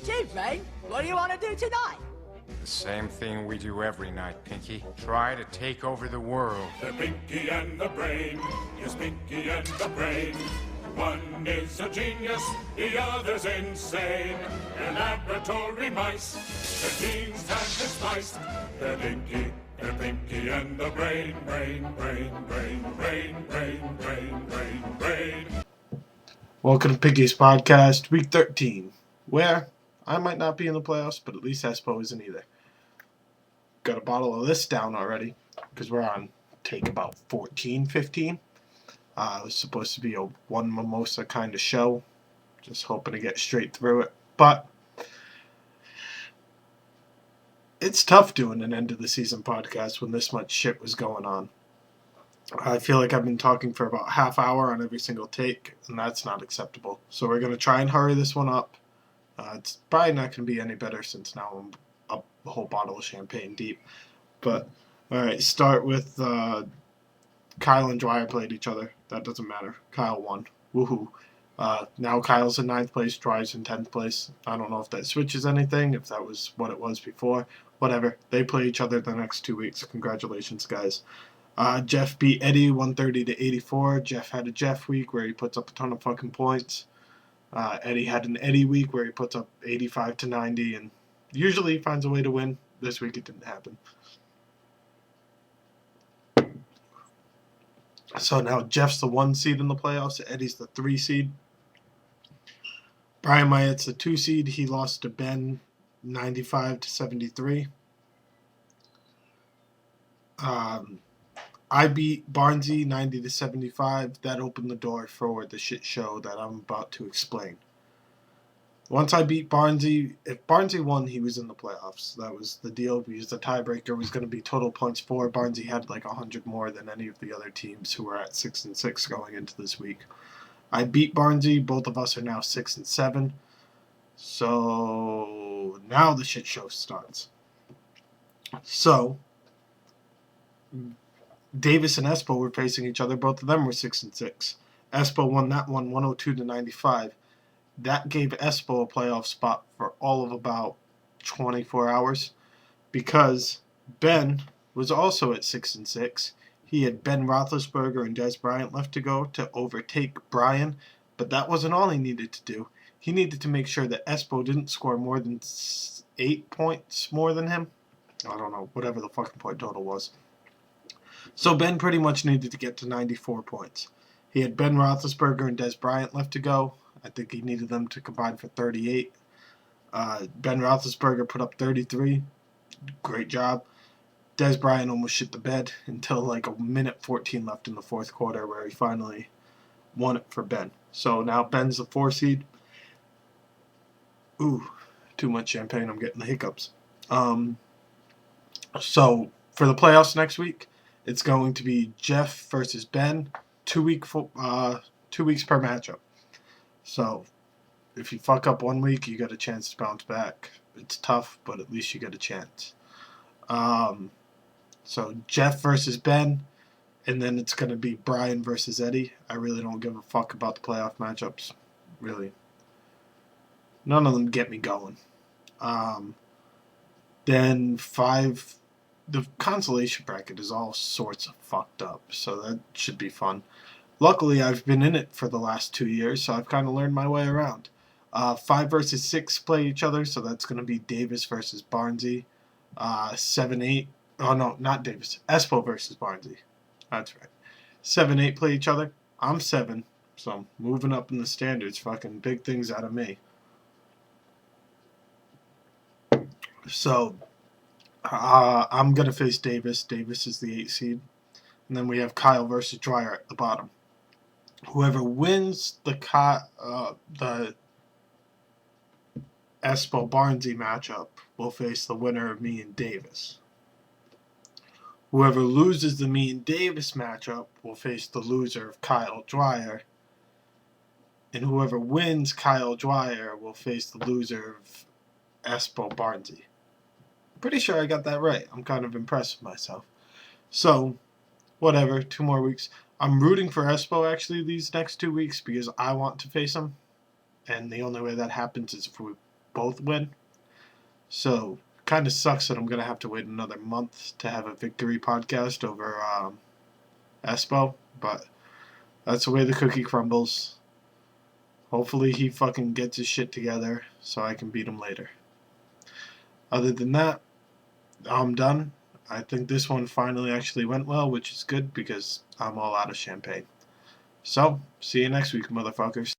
Gee, Brain, what do you want to do tonight? The same thing we do every night, Pinky. Try to take over the world. They're Pinky and the Brain. Yes, Pinky and the Brain. One is a genius, the other's insane. They're laboratory mice. Their genes have been spiced. They're Pinky and the Brain. Brain, brain, brain, brain, brain, brain, brain, brain. Welcome to Pinky's Podcast, Week 13, where I might not be in the playoffs, but at least Espo isn't either. Got a bottle of this down already, because we're on take about 14, 15. It was supposed to be a one mimosa kind of show, just hoping to get straight through it. But it's tough doing an end of the season podcast when this much shit was going on. I feel like I've been talking for about half hour on every single take, and that's not acceptable. So we're going to try and hurry this one up. It's probably not going to be any better since now I'm up a whole bottle of champagne deep. But, alright, start with Kyle and Dwyer played each other. That doesn't matter. Kyle won. Woohoo. Now Kyle's in 9th place, Dwyer's in 10th place. I don't know if that switches anything, if that was what it was before. Whatever. They play each other the next 2 weeks. Congratulations, guys. Jeff beat Eddie 130 to 84. Jeff had a Jeff week where he puts up a ton of fucking points. Eddie had an Eddie week where he puts up 85 to 90, and usually he finds a way to win. This week it didn't happen. So now Jeff's the 1 seed in the playoffs. Eddie's the 3 seed. Brian Myatt's the 2 seed. He lost to Ben 95 to 73. I beat Barnsey 90 to 75. That opened the door for the shit show that I'm about to explain. Once I beat Barnsey, if Barnsey won, he was in the playoffs. That was the deal, because the tiebreaker was going to be total points for. Barnsey had like 100 more than any of the other teams who were at 6-6 going into this week. I beat Barnsey. Both of us are now 6-7. So now the shit show starts. So Davis and Espo were facing each other. Both of them were 6-6. Espo won that one 102 to 95. That gave Espo a playoff spot for all of about 24 hours, because Ben was also at 6-6. He had Ben Roethlisberger and Dez Bryant left to go to overtake Brian, but that wasn't all he needed to do. He needed to make sure that Espo didn't score more than 8 points more than him. I don't know, whatever the fucking point total was. So Ben pretty much needed to get to 94 points. He had Ben Roethlisberger and Dez Bryant left to go. I think he needed them to combine for 38. Ben Roethlisberger put up 33. Great job. Dez Bryant almost shit the bed until like a minute 14 left in the fourth quarter, where he finally won it for Ben. So now Ben's the 4 seed. Ooh, too much champagne. I'm getting the hiccups. So for the playoffs next week, it's going to be Jeff versus Ben, 2 weeks per matchup. So if you fuck up 1 week, you got a chance to bounce back. It's tough, but at least you get a chance. So Jeff versus Ben, and then it's going to be Brian versus Eddie. I really don't give a fuck about the playoff matchups. Really. None of them get me going. Then 5... The consolation bracket is all sorts of fucked up, so that should be fun. Luckily, I've been in it for the last 2 years, so I've kind of learned my way around. 5 versus 6 play each other, so that's going to be Davis versus Barnsey. 7-8. Oh, no, not Davis. Espo versus Barnsey. That's right. 7-8 play each other. I'm 7, so I'm moving up in the standards. Fucking big things out of me. So I'm going to face Davis. Davis is the 8 seed. And then we have Kyle versus Dwyer at the bottom. Whoever wins the Espo Barnsey matchup will face the winner of me and Davis. Whoever loses the me and Davis matchup will face the loser of Kyle Dwyer. And whoever wins Kyle Dwyer will face the loser of Espo Barnsey. Pretty sure I got that right. I'm kind of impressed with myself. So, whatever, 2 more weeks. I'm rooting for Espo actually these next 2 weeks because I want to face him. And the only way that happens is if we both win. So, kind of sucks that I'm going to have to wait another month to have a victory podcast over Espo, but that's the way the cookie crumbles. Hopefully he fucking gets his shit together so I can beat him later. Other than that, I'm done. I think this one finally actually went well, which is good because I'm all out of champagne. So, see you next week, motherfuckers.